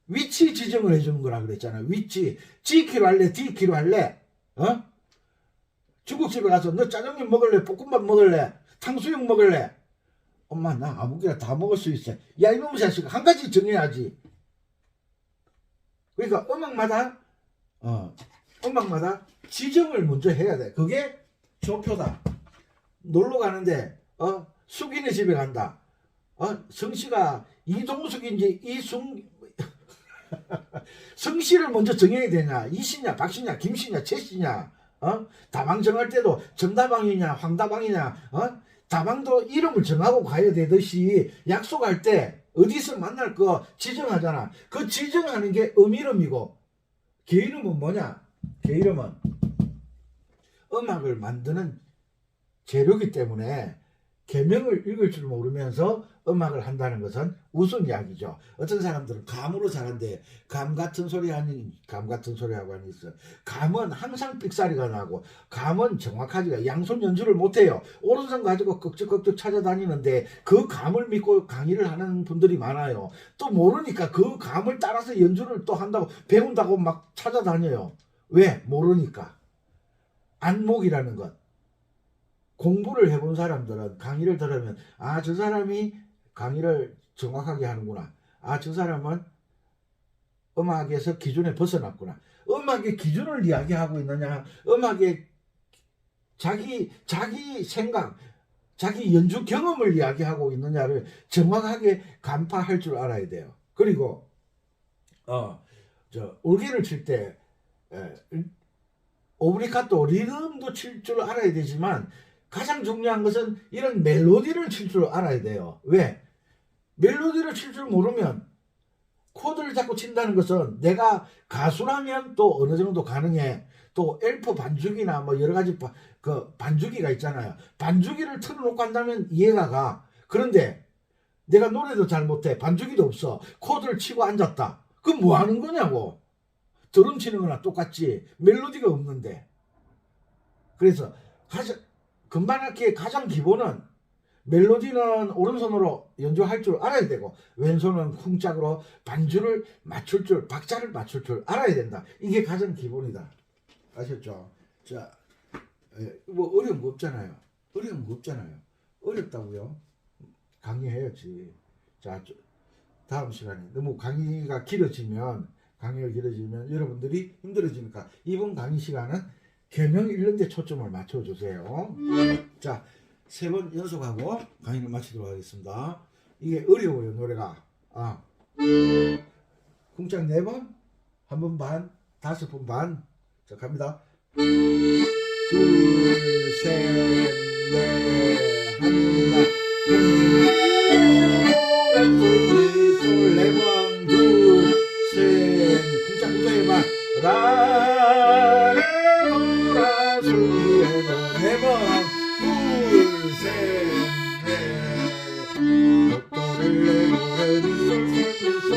위치 지정을 해주는 거라 그랬잖아요. 위치. G키로 할래? D키로 할래? 중국집에 가서 너 짜장면 먹을래? 볶음밥 먹을래? 탕수육 먹을래? 엄마 나 아무거나 다 먹을 수 있어. 야 이놈의 자식, 한 가지 정해야지. 그러니까 음악마다 지정을 먼저 해야 돼. 그게 조표다. 놀러 가는데 숙이네 집에 간다. 성씨가 이동숙인지 성씨를 먼저 정해야 되냐? 이씨냐, 박씨냐, 김씨냐, 최씨냐? 다방 정할 때도 정다방이냐, 황다방이냐? 다방도 이름을 정하고 가야 되듯이 약속할 때 어디서 만날 거 지정하잖아. 그 지정하는 게 음이름이고, 계이름은 뭐냐? 계이름은 음악을 만드는 재료이기 때문에 계명을 읽을 줄 모르면서 음악을 한다는 것은 우스운 이야기죠. 어떤 사람들은 감으로 잘한대. 감 같은 소리 아닌 감 같은 소리 하고 하니 있어. 감은 항상 삑사리가 나고, 감은 정확하지가, 양손 연주를 못해요. 오른손 가지고 꺽적꺽적 찾아다니는데 그 감을 믿고 강의를 하는 분들이 많아요. 또 모르니까 그 감을 따라서 연주를 또 한다고 배운다고 막 찾아다녀요. 왜? 모르니까. 안목이라는 것. 공부를 해본 사람들은 강의를 들으면 저 사람이 강의를 정확하게 하는구나. 저 사람은 음악에서 기준에 벗어났구나. 음악의 기준을 이야기하고 있느냐, 음악의 자기 생각, 자기 연주 경험을 이야기하고 있느냐를 정확하게 간파할 줄 알아야 돼요. 그리고 올게를 칠 때 오브리카토 리듬도 칠 줄 알아야 되지만, 가장 중요한 것은 이런 멜로디를 칠 줄 알아야 돼요. 왜? 멜로디를 칠 줄 모르면, 코드를 자꾸 친다는 것은 내가 가수라면 또 어느 정도 가능해. 또 엘프 반주기나 뭐 여러 가지 반주기가 있잖아요. 반주기를 틀어놓고 한다면 이해가 가. 그런데 내가 노래도 잘 못해. 반주기도 없어. 코드를 치고 앉았다. 그럼 뭐 하는 거냐고. 드럼 치는 거나 똑같지. 멜로디가 없는데. 그래서 금반악기의 가장 기본은 멜로디는 오른손으로 연주할 줄 알아야 되고, 왼손은 쿵짝으로 반주를 맞출 줄, 박자를 맞출 줄 알아야 된다. 이게 가장 기본이다. 아셨죠? 자, 뭐 어려운 거 없잖아요. 어려운 거 없잖아요. 어렵다고요? 강의해야지. 자, 다음 시간에 너무 강의가 길어지면 여러분들이 힘들어지니까 이번 강의 시간은 계명 읽는 데 초점을 맞춰주세요. 자, 3번 연속하고 강의를 마치도록 하겠습니다. 이게 어려워요, 노래가. 쿵짝 4번, 1번 반, 5번 반. 자, 갑니다. 둘, 셋, 넷, 하나, 솔, 4번, 둘, 셋, 쿵짝 해봐. 라, 솔, 4번, 둘, 셋, 넷, 도레, 도레, 솔, 솔, 솔,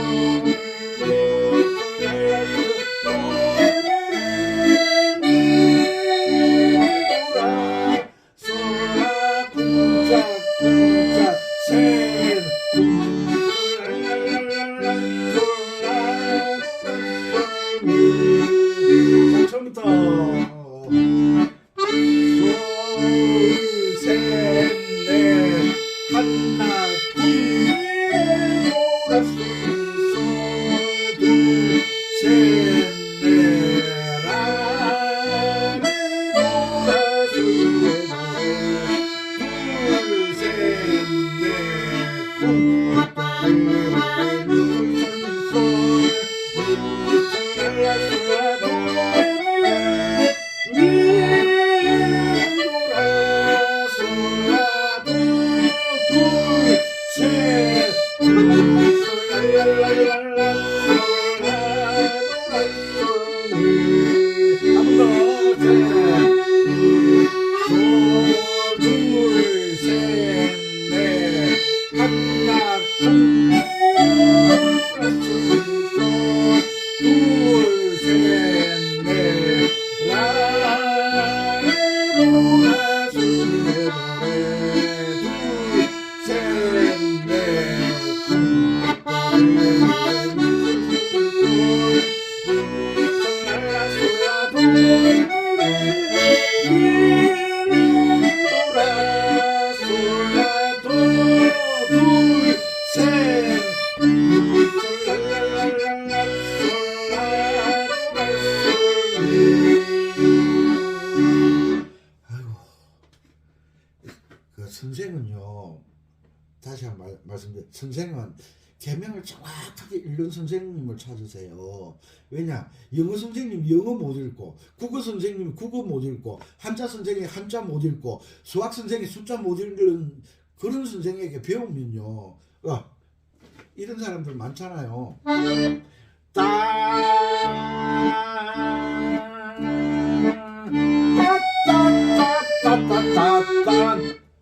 선생은요, 다시 한번 말씀드려, 선생은 계명을 정확하게 읽는 선생님을 찾으세요. 왜냐, 영어 선생님 영어 못 읽고, 국어 선생님 국어 못 읽고, 한자 선생님 한자 못 읽고, 수학 선생님 숫자 못 읽는 그런 선생에게 배우면요, 이런 사람들 많잖아요.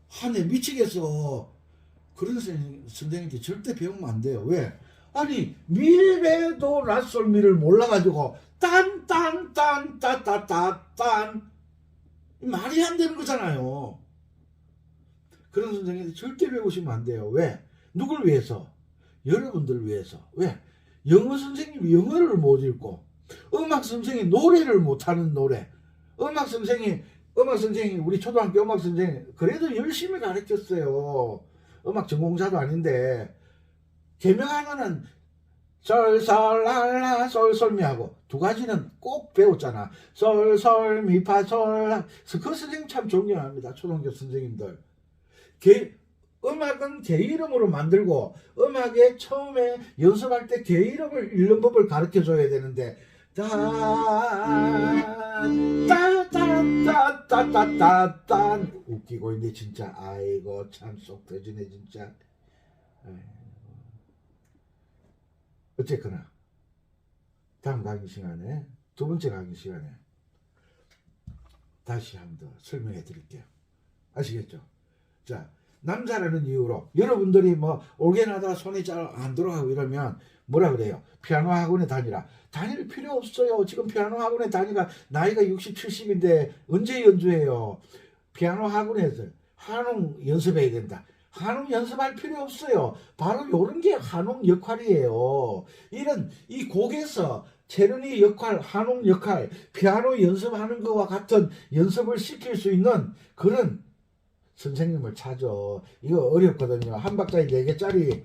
한해 미치겠어. 그런 선생님한테 절대 배우면 안 돼요. 왜? 아니, 미래도 낯설미를 몰라가지고 딴딴딴따따따딴 말이 안 되는 거잖아요. 그런 선생님한테 절대 배우시면 안 돼요. 왜? 누굴 위해서? 여러분들을 위해서. 왜? 영어 선생님이 영어를 못 읽고, 음악 선생님이 노래를 못하는 노래, 음악 선생님이 우리 초등학교 음악 선생님 그래도 열심히 가르쳤어요. 음악 전공자도 아닌데, 계명 하나는 솔솔랄라 솔솔미하고 두 가지는 꼭 배웠잖아. 솔솔미파솔. 그 선생님 참 존경합니다. 초등학교 선생님들. 음악은 개 이름으로 만들고, 음악에 처음에 연습할 때 개 이름을 읽는 법을 가르쳐 줘야 되는데, 따따따따따따따 웃기고 있네 진짜. 아이고 참 속 터지네 진짜. 어쨌거나 다음 강의 시간에, 두 번째 강의 시간에 다시 한 번 더 설명해 드릴게요. 아시겠죠? 자, 남자라는 이유로 여러분들이 뭐 올게나다 손이 잘 안 들어가고 이러면 뭐라 그래요? 피아노 학원에 다니라. 다닐 필요 없어요. 지금 피아노 학원에 다니가 나이가 60, 70인데 언제 연주해요? 피아노 학원에서 한웅 연습해야 된다. 한웅 연습할 필요 없어요. 바로 이런 게 한웅 역할이에요. 이 곡에서 체르니 역할, 한웅 역할, 피아노 연습하는 것과 같은 연습을 시킬 수 있는 그런 선생님을 찾아. 이거 어렵거든요. 한 박자에 4개짜리,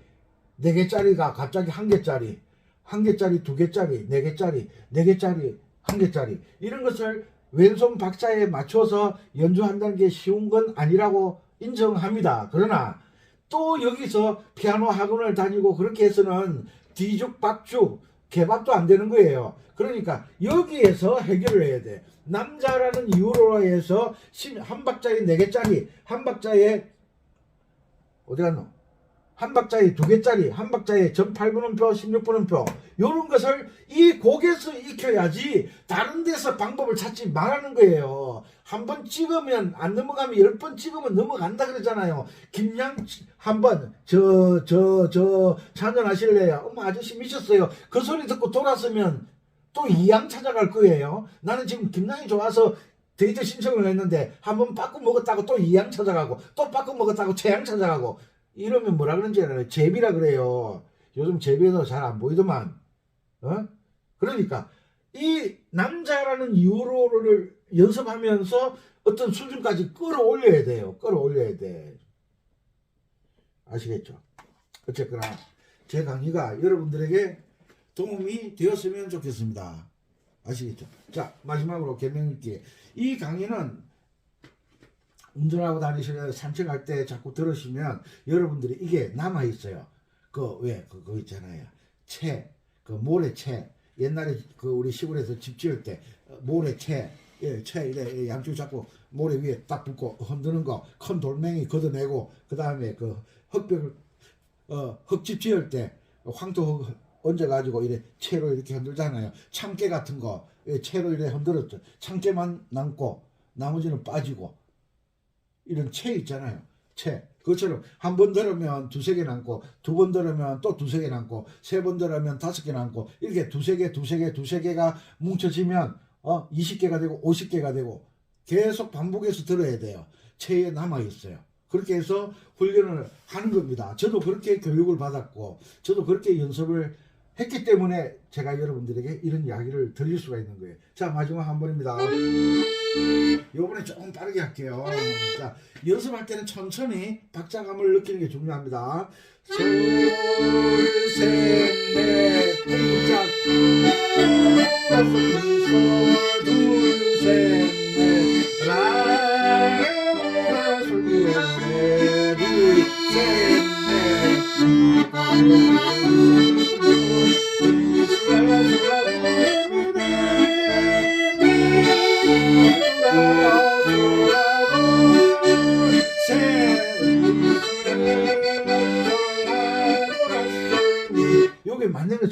4개짜리가 갑자기 1개짜리, 1개짜리 2개짜리, 4개짜리, 4개짜리 1개짜리, 이런 것을 왼손 박자에 맞춰서 연주한다는 게 쉬운 건 아니라고 인정합니다. 그러나 또 여기서 피아노 학원을 다니고 그렇게 해서는 뒤죽박죽 개밥도 안 되는 거예요. 그러니까 여기에서 해결을 해야 돼. 남자라는 이유로 해서 한 박자에 4개짜리, 한 박자에 어디 갔노? 한 박자에 2개짜리, 한 박자에 전 8분음표, 16분음표, 요런 것을 이 곡에서 익혀야지 다른 데서 방법을 찾지 말라는 거예요. 한 번 찍으면 안 넘어가면 10번 찍으면 넘어간다 그러잖아요. 김양 한번 찬연하실래요? 어머 아저씨 미쳤어요. 그 소리 듣고 돌았으면 또 이양 찾아갈 거예요. 나는 지금 김양이 좋아서 데이트 신청을 했는데 한번 빠꾸 먹었다고 또 이양 찾아가고, 또 빠꾸 먹었다고 최양 찾아가고, 이러면 뭐라 그런지 알아요? 제비라 그래요. 요즘 제비에서 잘 안 보이더만. 그러니까 이 남자라는 이유로를 연습하면서 어떤 수준까지 끌어올려야 돼요. 끌어올려야 돼. 아시겠죠? 어쨌거나 제 강의가 여러분들에게 도움이 되었으면 좋겠습니다. 아시겠죠? 자, 마지막으로 계명 읽기. 이 강의는 운전하고 다니시면 산책할 때 자꾸 들으시면 여러분들이 이게 남아있어요. 그거 있잖아요. 모래채. 옛날에 우리 시골에서 집 지을 때 모래채, 이래 양쪽 잡고 모래 위에 딱 붙고 흔드는 거, 큰 돌멩이 걷어내고, 그 다음에 흙집 지을 때 황토 얹어가지고 이래 채로 이렇게 흔들잖아요. 참깨 같은 거 채로 이래 흔들었죠. 참깨만 남고 나머지는 빠지고, 이런 채 있잖아요. 채. 그것처럼 한 번 들으면 2-3개 남고, 2번 들으면 또 2-3개 남고, 3번 들으면 5개 남고, 이렇게 2-3개가 뭉쳐지면 20개가 되고 50개가 되고 계속 반복해서 들어야 돼요. 채에 남아있어요. 그렇게 해서 훈련을 하는 겁니다. 저도 그렇게 교육을 받았고, 저도 그렇게 연습을 했기 때문에 제가 여러분들에게 이런 이야기를 드릴 수가 있는 거예요. 자, 마지막 한 번입니다. 요번에 조금 빠르게 할게요. 자, 연습할 때는 천천히 박자감을 느끼는 게 중요합니다. 솔, 셋, 넷, 쿵짝, 둘, 셋, 넷, 라, 솔, 넷.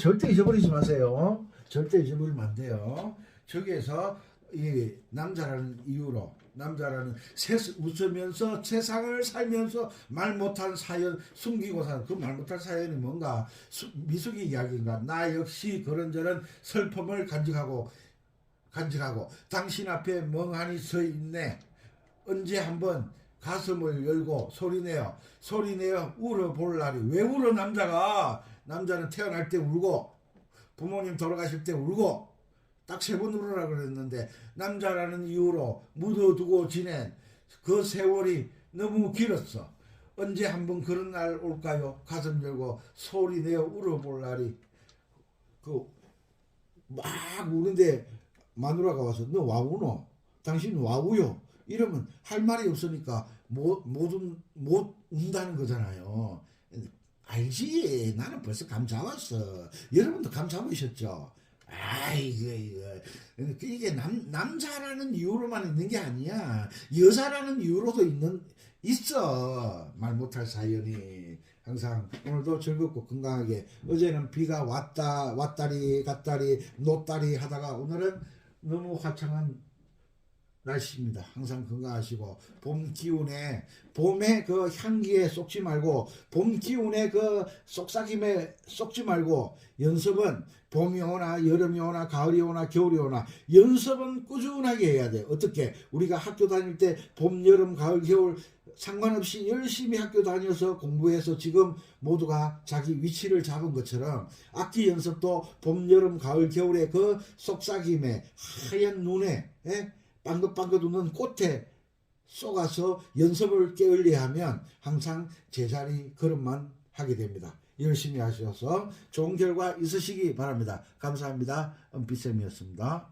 절대 잊어버리지 마세요. 절대 잊어버리면 안 돼요. 저기에서 이 남자라는 이유로 남자라는 웃으면서 세상을 살면서 말 못한 사연 숨기고 사는 그 말 못한 사연이 뭔가 미숙이 이야기인가. 나 역시 그런저런 슬픔을 간직하고 당신 앞에 멍하니 서 있네. 언제 한번 가슴을 열고 소리내어 울어볼 날이. 왜 울어? 남자는 태어날 때 울고 부모님 돌아가실 때 울고 딱 3번 울으라 그랬는데 남자라는 이유로 묻어두고 지낸 그 세월이 너무 길었어. 언제 한번 그런 날 올까요? 가슴 열고 소리내어 울어볼 날이. 그 막 우는데 마누라가 와서 너 와 우노? 당신 와 우요? 이러면 할 말이 없으니까 못 운다는 거잖아요. 알지? 나는 벌써 감 잡았어. 여러분도 감 잡으셨죠? 이게 남자라는 이유로만 있는 게 아니야. 여자라는 이유로도 있어. 말 못할 사연이. 항상 오늘도 즐겁고 건강하게. 어제는 비가 왔다리 갔다리 노다리 하다가 오늘은 너무 화창한 날씨입니다. 항상 건강하시고 봄 기운에 봄의 그 향기에 쏙지 말고 봄 기운에 그 속삭임에 쏙지 말고 연습은 봄이 오나 여름이 오나 가을이 오나 겨울이 오나 연습은 꾸준하게 해야 돼. 어떻게? 우리가 학교 다닐 때 봄, 여름, 가을, 겨울 상관없이 열심히 학교 다녀서 공부해서 지금 모두가 자기 위치를 잡은 것처럼 악기 연습도 봄, 여름, 가을, 겨울의 그 속삭임에 하얀 눈에 빵긋빵긋 웃는 꽃에 쏘가서 연습을 게을리하면 항상 제자리 걸음만 하게 됩니다. 열심히 하셔서 좋은 결과 있으시기 바랍니다. 감사합니다. 은빛쌤이었습니다.